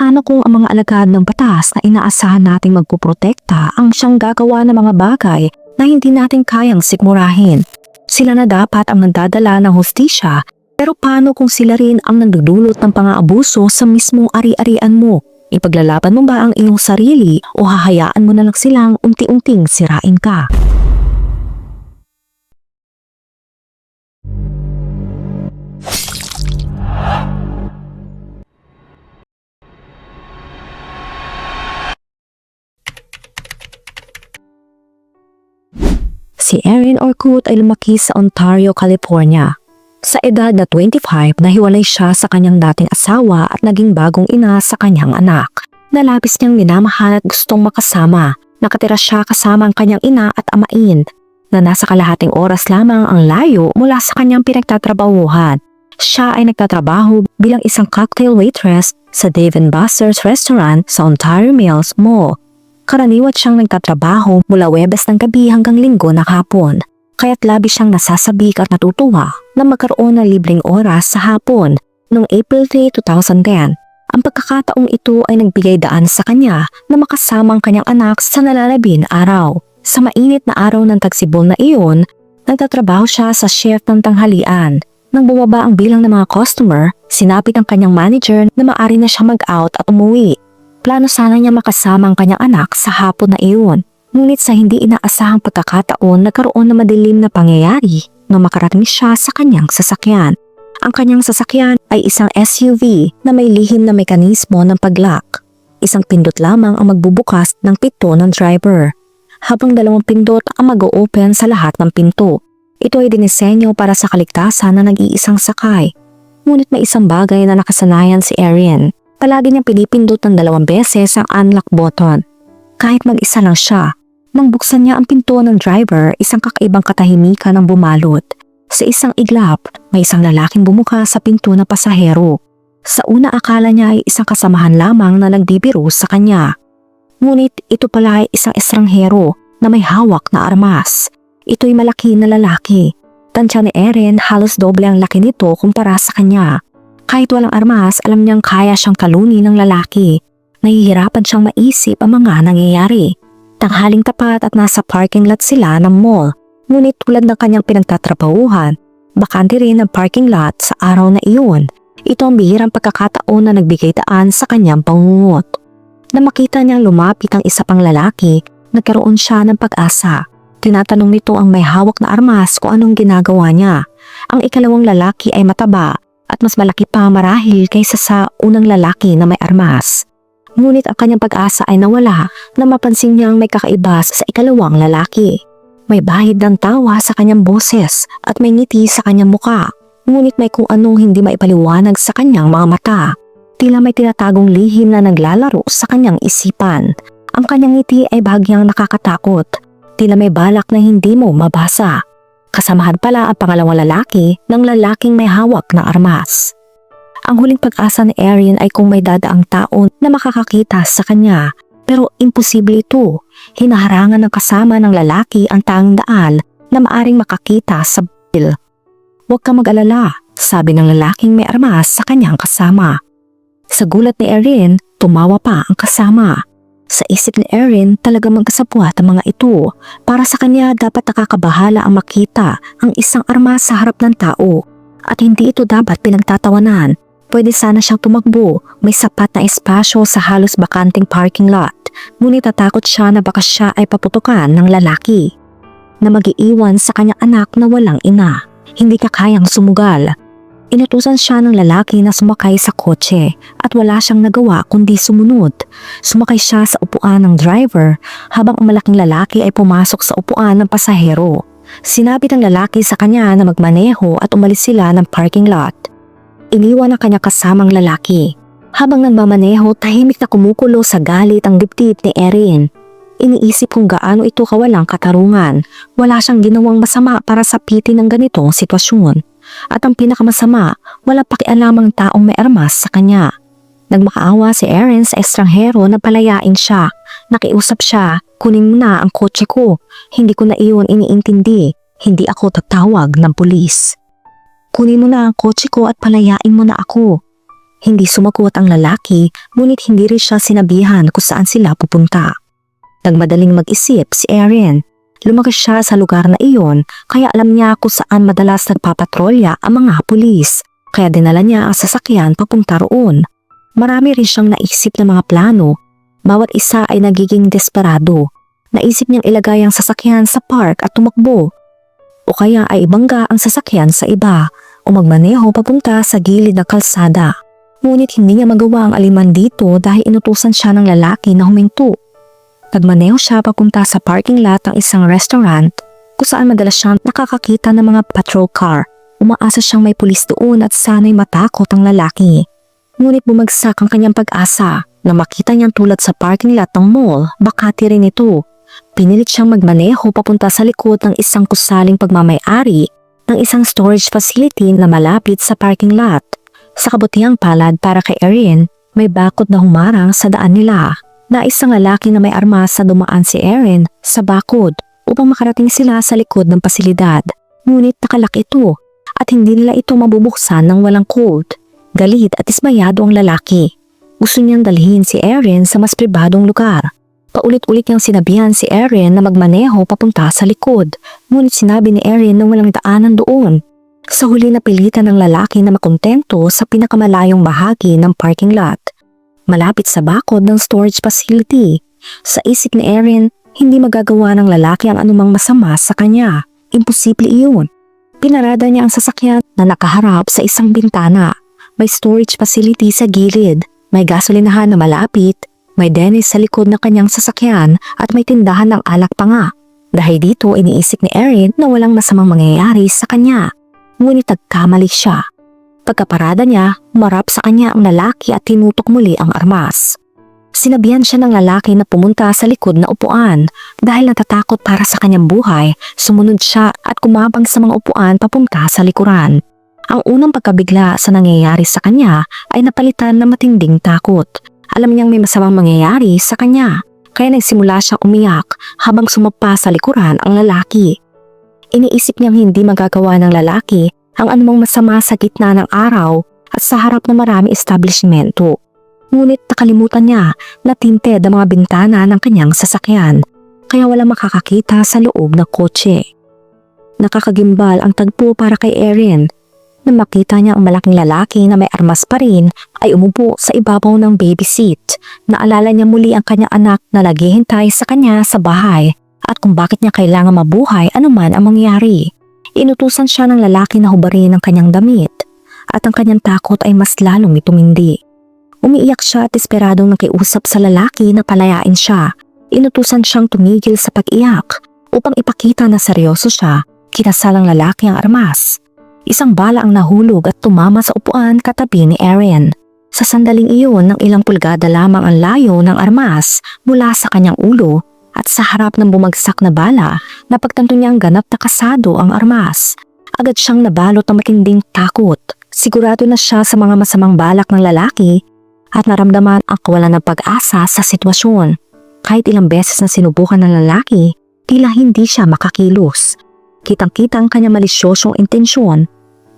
Paano kung ang mga alagad ng batas na inaasahan nating magpuprotekta ang siyang gagawa ng mga bagay na hindi natin kayang sikmurahin? Sila na dapat ang nagdadala ng hustisya, pero paano kung sila rin ang nagdudulot ng pang-aabuso sa mismong ari-arian mo? Ipaglalaban mo ba ang iyong sarili o hahayaan mo na lang silang unti-unting sirain ka? Si Erin Orkut ay lumaki sa Ontario, California. Sa edad na 25, nahiwalay siya sa kanyang dating asawa at naging bagong ina sa kanyang anak. Nalabis niyang minamahal at gustong makasama. Nakatira siya kasama ang kanyang ina at amain, na nasa kalahating oras lamang ang layo mula sa kanyang pinagtatrabahuhan. Siya ay nagtatrabaho bilang isang cocktail waitress sa Dave & Buster's restaurant sa Ontario Mills Mall. Karaniwat siyang nagtatrabaho mula Huwebes ng gabi hanggang Linggo na hapon, kaya't labis siyang nasasabik at natutuwa na magkaroon ng libreng oras sa hapon noong April 3, 2010. Ang pagkakataong ito ay nagbigay daan sa kanya na makasama ang kanyang anak sa nalalabing araw. Sa mainit na araw ng tagsibol na iyon, nagtatrabaho siya sa shift ng tanghalian. Nang bumaba ang bilang ng mga customer, sinapit ng kanyang manager na maaari na siya mag-out at umuwi. Plano sana niya makasama ang kanyang anak sa hapon na iyon. Ngunit sa hindi inaasahang pagkakataon, nagkaroon ng madilim na pangyayari nang makarating siya sa kanyang sasakyan. Ang kanyang sasakyan ay isang SUV na may lihim na mekanismo ng pag-lock. Isang pindot lamang ang magbubukas ng pinto ng driver, habang 2 pindot ang mag-o-open sa lahat ng pinto. Ito ay dinisenyo para sa kaligtasan na nag-iisang sakay. Ngunit may isang bagay na nakasanayan si Erin. Palagi niyang pinipindot ng 2 beses ang unlock button. Kahit mag-isa lang siya, nang buksan niya ang pinto ng driver, isang kakaibang katahimikan ang bumalot. Sa isang iglap, may isang lalaking bumuka sa pinto na pasahero. Sa una akala niya ay isang kasamahan lamang na nagdibiro sa kanya. Ngunit ito pala ay isang estranghero na may hawak na armas. Ito'y malaki na lalaki. Tansya ni Erin, halos doble ang laki nito kumpara sa kanya. Kahit walang armas, alam niyang kaya siyang talunin ng lalaki. Nahihirapan siyang maisip ang mga nangyayari. Tanghaling tapat at nasa parking lot sila ng mall. Ngunit tulad ng kanyang pinagtatrabahuhan, bakante rin ang parking lot sa araw na iyon. Ito ang bihirang pagkakataon na nagbigay daan sa kanyang pangungot. Na makita niyang lumapit ang isa pang lalaki, nagkaroon siya ng pag-asa. Tinatanong nito ang may hawak na armas kung anong ginagawa niya. Ang ikalawang lalaki ay mataba at mas malaki pa marahil kaysa sa unang lalaki na may armas. Ngunit ang kanyang pag-asa ay nawala na mapansin niyang may kakaiba sa ikalawang lalaki. May bahid ng tawa sa kanyang boses at may ngiti sa kanyang muka. Ngunit may kung anong hindi maipaliwanag sa kanyang mga mata. Tila may tinatagong lihim na naglalaro sa kanyang isipan. Ang kanyang ngiti ay bahagyang nakakatakot. Tila may balak na hindi mo mabasa. Kasamahan pala ang pangalawang lalaki ng lalaking may hawak na armas. Ang huling pag-asa ni Erin ay kung may dadaang tao na makakakita sa kanya, pero imposible ito. Hinaharangan ng kasama ng lalaki ang tanging daan na maaring makakita sa bil. "Huwag ka mag-alala," sabi ng lalaking may armas sa kanyang kasama. Sa gulat ni Erin, tumawa pa ang kasama. Sa isip ni Erin, talaga magkasabwat ang mga ito. Para sa kanya, dapat nakakabahala ang makita ang isang armas sa harap ng tao. At hindi ito dapat pinagtatawanan. Pwede sana siyang tumakbo, may sapat na espasyo sa halos bakanting parking lot. Ngunit natakot siya na baka siya ay paputukan ng lalaki na mag-iiwan sa kanyang anak na walang ina. Hindi ka kayang sumugal. Inutusan siya ng lalaki na sumakay sa kotse at wala siyang nagawa kundi sumunod. Sumakay siya sa upuan ng driver habang ang malaking lalaki ay pumasok sa upuan ng pasahero. Sinabi ng lalaki sa kanya na magmaneho at umalis sila ng parking lot. Iniwan ang kanyang kasamang lalaki. Habang nagmamaneho, tahimik na kumukulo sa galit ang dibdib ni Erin. Iniisip kung gaano ito kawalang katarungan. Wala siyang ginawang masama para sapitin ng ganitong sitwasyon. At ang pinakamasama, wala pakialamang taong may armas sa kanya. Nagmakaawa si Erin sa estranghero na palayain siya. Nakiusap siya, "Kunin mo na ang kotse ko. Hindi ko na iyon iniintindi. Hindi ako tatawag ng pulis. Kunin mo na ang kotse ko at palayain mo na ako." Hindi sumagot ang lalaki, ngunit hindi rin siya sinabihan kung saan sila pupunta. Nagmadaling mag-isip si Erin. Lumagas siya sa lugar na iyon, kaya alam niya kung saan madalas nagpapatrolya ang mga pulis. Kaya dinala niya ang sasakyan papunta roon. Marami rin siyang naisip na mga plano. Bawat isa ay nagiging desperado. Naisip niyang ilagay ang sasakyan sa park at tumakbo. O kaya ay ibangga ang sasakyan sa iba o magmaneho papunta sa gilid ng kalsada. Ngunit hindi niya magawa ang aliman dito dahil inutusan siya ng lalaki na huminto. Nagmaneho siya papunta sa parking lot ng isang restaurant kung saan madalas siyang nakakakita ng mga patrol car. Umaasa siyang may pulis doon at sana'y matakot ang lalaki. Ngunit bumagsak ang kanyang pag-asa na makita niyang tulad sa parking lot ng mall, bakati rin ito. Pinilit siyang magmaneho papunta sa likod ng isang kusaling pagmamay-ari ng isang storage facility na malapit sa parking lot. Sa kabutihang palad para kay Erin, may bakod na humarang sa daan nila. Nais ng lalaki na may armas na dumaan si Erin sa bakod upang makarating sila sa likod ng pasilidad. Ngunit nakalak ito at hindi nila ito mabubuksan ng walang code. Galit at dismayado ang lalaki. Gusto niyang dalhin si Erin sa mas pribadong lugar. Paulit-ulit niyang sinabihan si Erin na magmaneho papunta sa likod. Ngunit sinabi ni Erin na walang daanan doon. Sa huli napilitan ng lalaki na makontento sa pinakamalayong bahagi ng parking lot. Malapit sa bakod ng storage facility. Sa isip ni Erin, hindi magagawa ng lalaki ang anumang masama sa kanya. Imposible iyon. Pinarada niya ang sasakyan na nakaharap sa isang bintana. May storage facility sa gilid. May gasolinahan na malapit. May Dennis sa likod ng kanyang sasakyan at may tindahan ng alak pa nga. Dahil dito iniisip ni Erin na walang masamang mangyayari sa kanya. Ngunit nagkamali siya. Pagkaparada niya, humarap sa kanya ang lalaki at tinutok muli ang armas. Sinabihan siya ng lalaki na pumunta sa likod na upuan. Dahil natatakot para sa kanyang buhay, sumunod siya at kumabang sa mga upuan papunta sa likuran. Ang unang pagkabigla sa nangyayari sa kanya ay napalitan na matinding takot. Alam niyang may masamang mangyayari sa kanya, kaya nagsimula siya umiyak habang sumapa sa likuran ang lalaki. Iniisip niyang hindi magagawa ng lalaki ang anumang masama sa gitna ng araw at sa harap ng marami establishmento. Ngunit nakalimutan niya na tinted ang mga bintana ng kanyang sasakyan, kaya walang makakakita sa loob ng kotse. Nakakagimbal ang tagpo para kay Erin. Nang makita niya ang malaking lalaki na may armas pa rin ay umupo sa ibabaw ng baby seat. Naalala niya muli ang kanyang anak na naghihintay sa kanya sa bahay at kung bakit niya kailangan mabuhay anuman ang mangyari. Inutusan siya ng lalaki na hubarin ang kanyang damit at ang kanyang takot ay mas lalong tumindi. Umiiyak siya at desperadong nakiusap sa lalaki na palayain siya. Inutusan siyang tumigil sa pag-iyak upang ipakita na seryoso siya. Kinasal ang lalaki ang armas. Isang bala ang nahulog at tumama sa upuan katabi ni Erin. Sa sandaling iyon ng ilang pulgada lamang ang layo ng armas mula sa kanyang ulo at sa harap ng bumagsak na bala, napagtanto niyang ganap na kasado ang armas. Agad siyang nabalot ng matinding takot. Sigurado na siya sa mga masamang balak ng lalaki at naramdaman ang kawalan ng pag-asa sa sitwasyon. Kahit ilang beses na sinubukan ng lalaki, tila hindi siya makakilos. Kitang-kita ang kanyang malisyosong intensyon,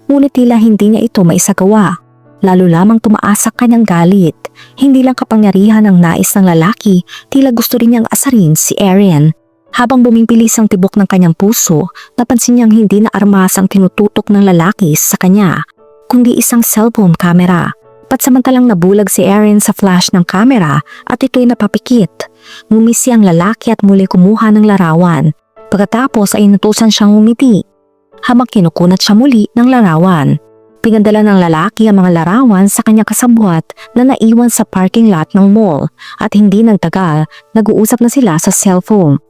ngunit tila hindi niya ito maisagawa. Lalo lamang tumaas ang kanyang galit. Hindi lang kapangyarihan ng nais ng lalaki, tila gusto rin niyang asarin si Erin. Habang bumimpilis ang tibok ng kanyang puso, napansin niyang hindi na armas ang tinututok ng lalaki sa kanya, kundi isang cellphone camera. Patsamantalang nabulag si Erin sa flash ng camera at ito'y napapikit. Ngumisi ang lalaki at muli kumuha ng larawan. Pagkatapos ay inutusan siyang ngumiti. Habang kinukunat siya muli ng larawan. Pinadala ng lalaki ang mga larawan sa kanyang kasabwat na naiwan sa parking lot ng mall at hindi nagtagal, nag-uusap na sila sa cellphone.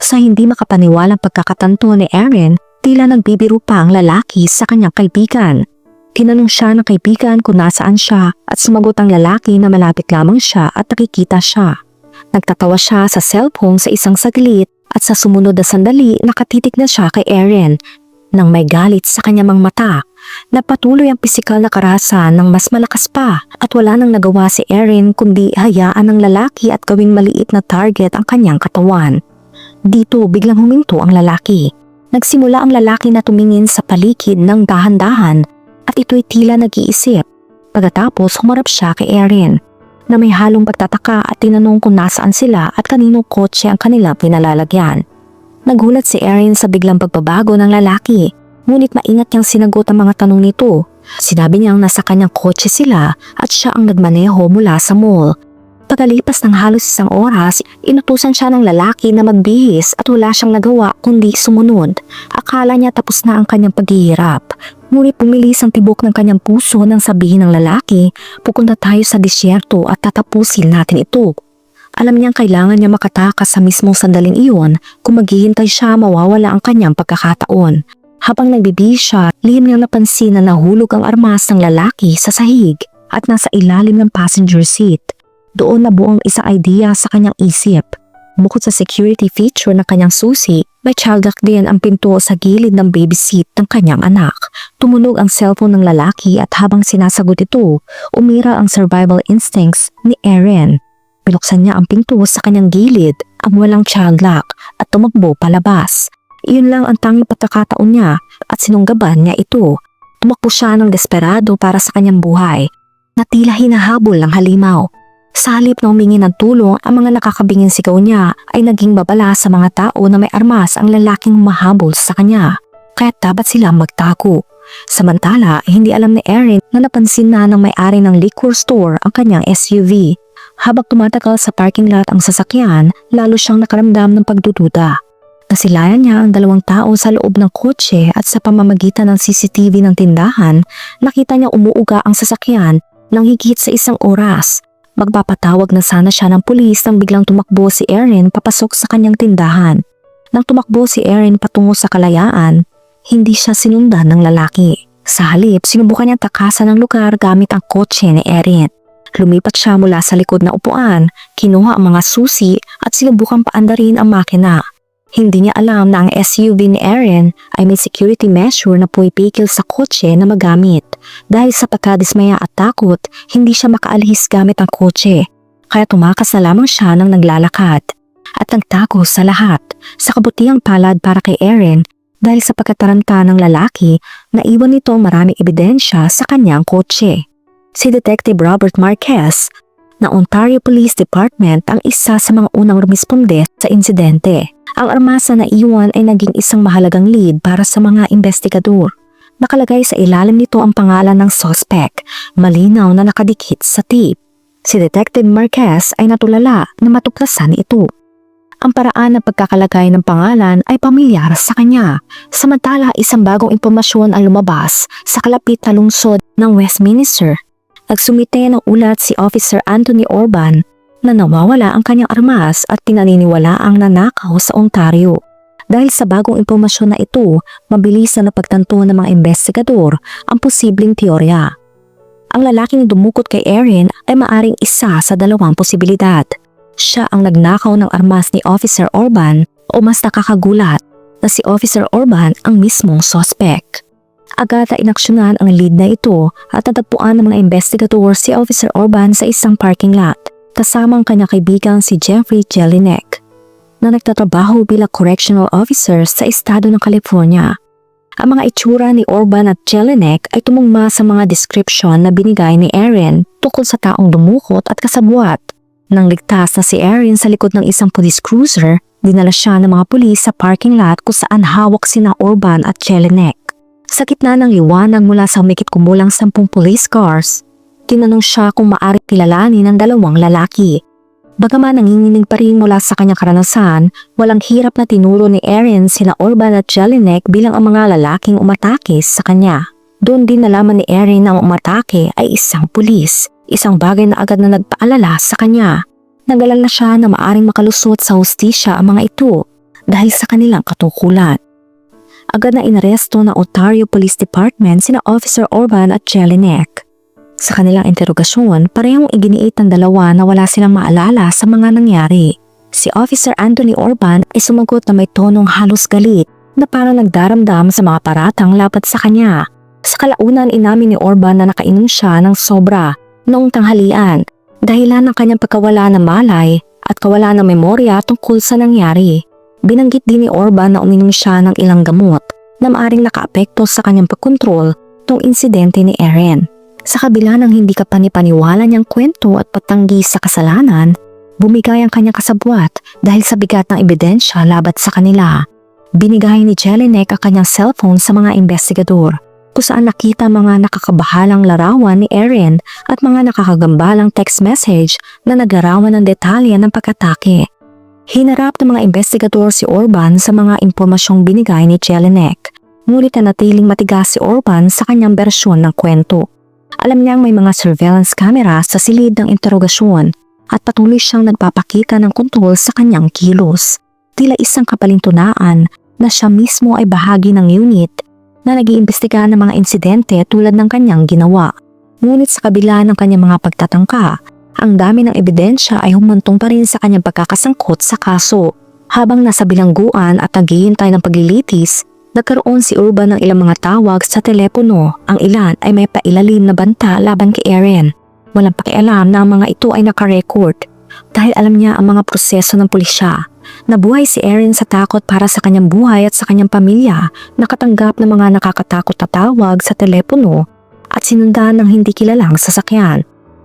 Sa hindi makapaniwalang pagkakatanto ni Erin, tila nagbibiro pa ang lalaki sa kanyang kaibigan. Tinanong siya ng kaibigan kung nasaan siya at sumagot ang lalaki na malapit lamang siya at nakikita siya. Nagtatawa siya sa cellphone sa isang saglit at sa sumunod na sandali nakatitig na siya kay Erin. Nang may galit sa kanyang mga mata, napatuloy ang pisikal na karahasan ng mas malakas pa at wala nang nagawa si Erin kundi hayaan ng lalaki at gawing maliit na target ang kanyang katawan. Dito biglang huminto ang lalaki. Nagsimula ang lalaki na tumingin sa paligid ng dahan-dahan at ito'y tila nag-iisip. Pagkatapos humarap siya kay Erin na may halong pagtataka at tinanong kung nasaan sila at kaninong kotse ang kanilang pinalalagyan. Nagulat si Erin sa biglang pagbabago ng lalaki, ngunit maingat niyang sinagot ang mga tanong nito. Sinabi niyang nasa kanyang kotse sila at siya ang nagmaneho mula sa mall. Pagkalipas ng halos isang oras, inutusan siya ng lalaki na magbihis at wala siyang nagawa kundi sumunod. Akala niya tapos na ang kanyang paghihirap. Ngunit pumilis ang tibok ng kanyang puso nang sabihin ng lalaki, pupunta tayo sa disyerto at tatapusin natin ito. Alam niyang kailangan niya makatakas sa mismong sandaling iyon. Kung maghihintay siya, mawawala ang kanyang pagkakataon. Habang nagbibihis siya, lihim niyang napansin na nahulog ang armas ng lalaki sa sahig at nasa ilalim ng passenger seat. Doon nabuo ang isang idea sa kanyang isip. Bukod sa security feature ng kanyang susi, may child lock din ang pinto sa gilid ng baby seat ng kanyang anak. Tumunog ang cellphone ng lalaki at habang sinasagot ito, umira ang survival instincts ni Erin. Binuksan niya ang pinto sa kanyang gilid, ang walang child lock, at tumakbo palabas. Iyon lang ang tanging pagkakataon niya at sinunggaban niya ito. Tumakbo siya ng desperado para sa kanyang buhay, na tila hinahabol ng halimaw. Sa halip na humingi ng tulong, ang mga nakakabingin sigaw niya ay naging babala sa mga tao na may armas ang lalaking humahabol sa kanya. Kaya dapat sila magtago. Samantala, hindi alam ni Erin na napansin na ng may-ari ng liquor store ang kanyang SUV. Habang tumatagal sa parking lot ang sasakyan, lalo siyang nakaramdam ng pagdududa. Nasilayan niya ang dalawang tao sa loob ng kotse at sa pamamagitan ng CCTV ng tindahan, nakita niya umuuga ang sasakyan ng higit sa isang oras. Magpapatawag na sana siya ng pulis nang biglang tumakbo si Erin papasok sa kanyang tindahan. Nang tumakbo si Erin patungo sa kalayaan, hindi siya sinundan ng lalaki. Sa halip, sinubukan niyang takasan ang lugar gamit ang kotse ni Erin. Lumipat siya mula sa likod na upuan, kinuha ang mga susi at sinubukan paandarin ang makina. Hindi niya alam na ang SUV ni Erin ay may security measure na pumipigil sa kotse na magamit. Dahil sa pagkadismaya at takot, hindi siya makaalis gamit ang kotse. Kaya tumakas na lamang siya nang naglalakad. At nagtago sa lahat. Sa kabutihang palad para kay Erin, dahil sa pagkataranta ng lalaki, naiwan nito maraming ebidensya sa kanyang kotse. Si Detective Robert Marquez ng Ontario Police Department ang isa sa mga unang rumisponde sa insidente. Ang armas na naiwan ay naging isang mahalagang lead para sa mga investigador. Nakalagay sa ilalim nito ang pangalan ng suspect, malinaw na nakadikit sa tape. Si Detective Marquez ay natulala na matuklasan ito. Ang paraan ng pagkakalagay ng pangalan ay pamilyar sa kanya, samantala isang bagong impormasyon ang lumabas sa kalapit na lungsod ng Westminster. Nagsumite ng ulat si Officer Anthony Orban na nawawala ang kanyang armas at pinaniniwala ang nanakaw sa Ontario. Dahil sa bagong impormasyon na ito, mabilis na napagtanto ng mga investigador ang posibleng teorya. Ang lalaking dumukot kay Erin ay maaring isa sa dalawang posibilidad. Siya ang nagnakaw ng armas ni Officer Orban o mas nakakagulat na si Officer Orban ang mismong suspect. Agad na inaksyonan ang lead na ito at natagpuan ng mga investigador si Officer Orban sa isang parking lot kasama ang kanyang kaibigan si Jeffrey Jelinek na nagtatrabaho bilang correctional officer sa estado ng California. Ang mga itsura ni Orban at Jelinek ay tumugma sa mga description na binigay ni Erin tungkol sa taong dumukot at kasabwat. Nang ligtas na si Erin sa likod ng isang police cruiser, dinala siya ng mga pulis sa parking lot kung saan hawak sina Orban at Jelinek. Sa gitna ng liwanag mula sa humigit kumulang 10 police cars, tinanong siya kung maaari kilalanin ng dalawang lalaki. Bagaman nanginginig pa rin mula sa kanyang karanasan, walang hirap na tinuro ni Erin sina Orban at Jelinek bilang ang mga lalaking umatake sa kanya. Doon din nalaman ni Erin na ang umatake ay isang pulis, isang bagay na agad na nagpaalala sa kanya. Nag-alala siya na maaring makalusot sa hustisya ang mga ito dahil sa kanilang katukulan. Agad na inaresto ng Ontario Police Department sina Officer Orban at Jelinek. Sa kanilang interogasyon, parehong iginiit ng dalawa na wala silang maalala sa mga nangyari. Si Officer Anthony Orban ay sumagot na may tonong halos galit na parang nagdaramdam sa mga paratang lapat sa kanya. Sa kalaunan, inamin ni Orban na nakainom siya ng sobra noong tanghalian, dahilan ng kanyang pagkawala ng malay at kawala ng memorya tungkol sa nangyari. Binanggit din ni Orban na uminom siya ng ilang gamot na maaring nakaapekto sa kanyang pagkontrol tong insidente ni Erin. Sa kabila ng hindi kapanipaniwala niyang kwento at patanggi sa kasalanan, bumigay ang kanyang kasabwat dahil sa bigat ng ebidensya labat sa kanila. Binigay ni Jelinek ang kanyang cellphone sa mga investigador, kung saan nakita mga nakakabahalang larawan ni Erin at mga nakakagambalang text message na naglarawan ng detalye ng pag-atake. Hinarap ng mga investigador si Orban sa mga impormasyong binigay ni Jelinek, ngunit nanatiling matigas si Orban sa kanyang bersyon ng kwento. Alam niyang may mga surveillance camera sa silid ng interogasyon at patuloy siyang nagpapakita ng kontrol sa kanyang kilos. Tila isang kapalintunaan na siya mismo ay bahagi ng unit na nag-iimbestiga ng mga insidente tulad ng kanyang ginawa. Ngunit sa kabila ng kanyang mga pagtatangka, ang dami ng ebidensya ay humantong pa rin sa kanyang pagkakasangkot sa kaso. Habang nasa bilangguan at naghihintay ng paglilitis, nagkaroon si Orban ng ilang mga tawag sa telepono. Ang ilan ay may pailalim na banta laban kay Erin. Walang pakialam na ang mga ito ay nakarecord dahil alam niya ang mga proseso ng pulisya. Nabuhay si Erin sa takot para sa kanyang buhay at sa kanyang pamilya, nakatanggap ng mga nakakatakot na tawag sa telepono at sinundan ng hindi kilalang sasakyan.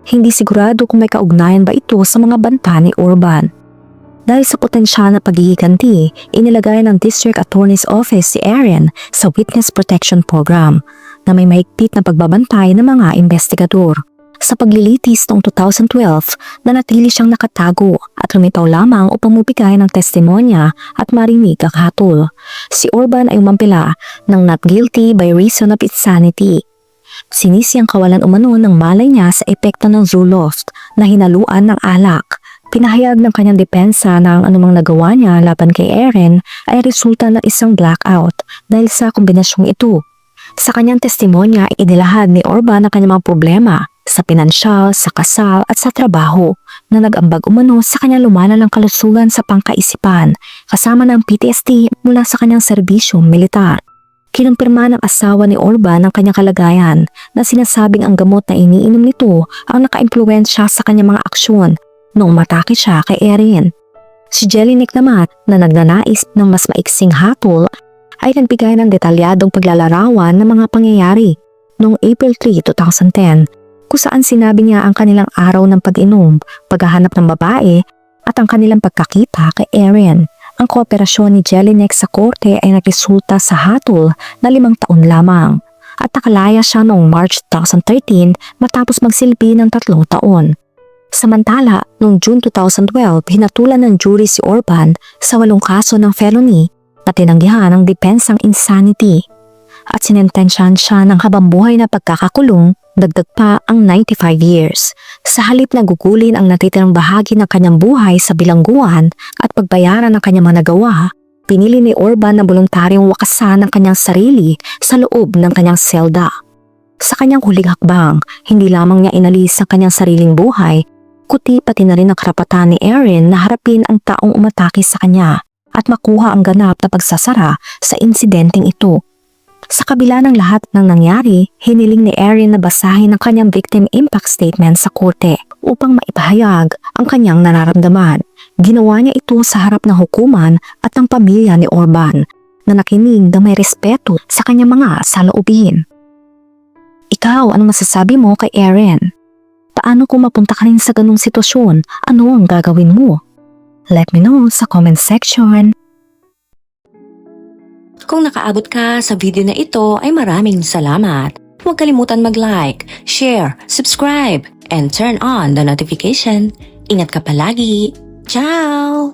Hindi sigurado kung may kaugnayan ba ito sa mga banta ni Orban. Dahil sa potensyal na paghihiganti, inilagay ng District Attorney's Office si Erin sa Witness Protection Program na may mahigpit na pagbabantay ng mga investigador. Sa paglilitis noong 2012, nanatili siyang nakatago at lumitaw lamang upang mabigay ng testimonya at marinig ang hatol. Si Orban ay umampila ng not guilty by reason of insanity. Sinisi ang kawalan umano ng malay niya sa epekto ng Zoloft na hinaluan ng alak. Pinahayag ng kanyang depensa na ang anumang nagawa niya laban kay Erin ay resulta ng isang blackout dahil sa kombinasyong ito. Sa kanyang testimonya, inilahad ni Orban ang kanyang mga problema sa pinansyal, sa kasal at sa trabaho na nag-ambag umano sa kanyang lumalalang kalusugan sa pangkaisipan kasama ng PTSD mula sa kanyang serbisyong militar. Kinumpirma ng asawa ni Orban ang kanyang kalagayan na sinasabing ang gamot na iniinom nito ang naka-impluwensya sa kanyang mga aksyon noong matake siya kay Erin. Si Jelinek naman na nagnanais ng mas maiksing hatol ay nagbigay ng detalyadong paglalarawan ng mga pangyayari noong April 3, 2010 kung saan sinabi niya ang kanilang araw ng pag-inom, paghahanap ng babae at ang kanilang pagkakita kay Erin. Ang kooperasyon ni Jelinek sa korte ay nagresulta sa hatol na 5 taon lamang at nakalaya siya noong March 2013 matapos magsilbi ng 3 taon. Samantala, noong June 2012, hinatulan ng jury si Orban sa 8 kaso ng felony na tinanggihan ng depensang insanity at sinentensyahan siya ng habambuhay na pagkakakulong, dagdag pa ang 95 years. Sa halip na gugulin ang natitirang bahagi ng kanyang buhay sa bilangguan at pagbayaran ng kanyang mga nagawa, pinili ni Orban na voluntaryong wakasan ang kanyang sarili sa loob ng kanyang selda. Sa kanyang huling hakbang, hindi lamang niya inalis ang kanyang sariling buhay, kundi pati na rin ang karapatan ni Erin na harapin ang taong umatake sa kanya at makuha ang ganap na pagsasara sa insidenteng ito. Sa kabila ng lahat ng nangyari, hiniling ni Erin na basahin ang kanyang victim impact statement sa korte upang maipahayag ang kanyang nararamdaman. Ginawa niya ito sa harap ng hukuman at ng pamilya ni Orban na nakinig na may respeto sa kanyang mga saloobin. Ikaw, ano masasabi mo kay Erin? Paano kung mapunta ka rin sa ganung sitwasyon? Ano ang gagawin mo? Let me know sa comment section. Kung nakaabot ka sa video na ito ay maraming salamat. Huwag kalimutan mag-like, share, subscribe, and turn on the notification. Ingat ka palagi. Ciao!